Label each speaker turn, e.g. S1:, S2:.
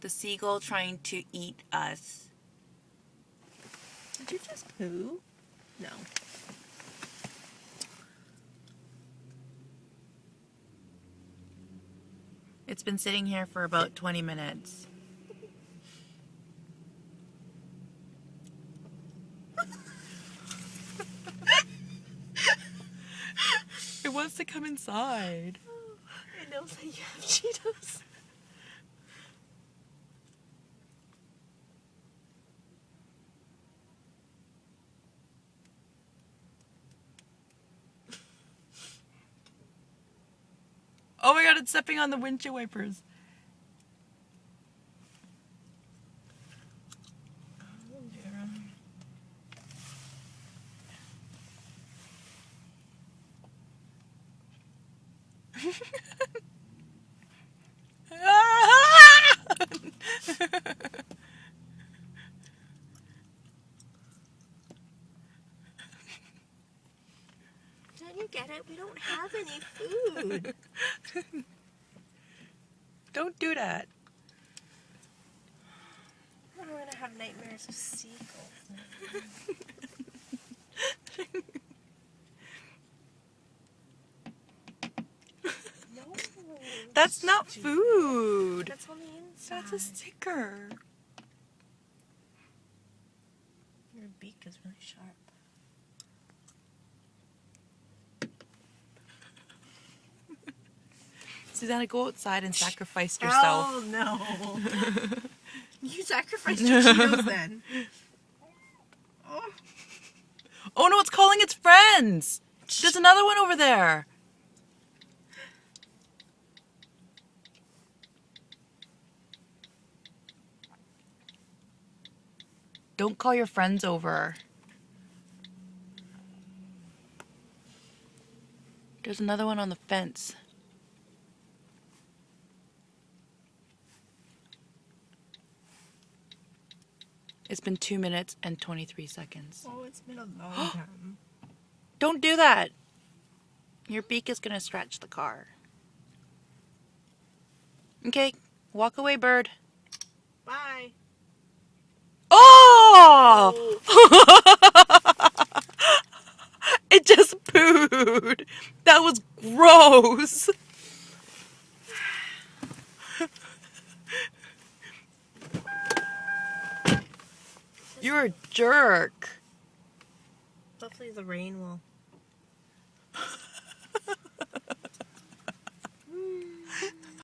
S1: The seagull trying to eat us.
S2: Did you just poo? No.
S1: It's been sitting here for about 20 minutes. It wants to come inside.
S2: It knows that you have Cheetos.
S1: Oh my god, it's stepping on the windshield wipers.
S2: Don't you get it? We don't have any food.
S1: Don't do that.
S2: I'm gonna have nightmares of seagulls. No.
S1: That's not food.
S2: That's on the inside.
S1: That's a sticker.
S2: Your beak is really sharp.
S1: Susanna, go outside and sacrifice yourself.
S2: Oh no. You sacrificed your Cheetos then. Oh.
S1: Oh no, it's calling its friends. There's another one over there. Don't call your friends over. There's another one on the fence. It's been 2 minutes and 23 seconds.
S2: Oh, it's been a long time.
S1: Don't do that. Your beak is going to scratch the car. Okay, walk away, bird.
S2: Bye.
S1: Oh! It just pooed. That was gross. You're a jerk.
S2: Hopefully the rain will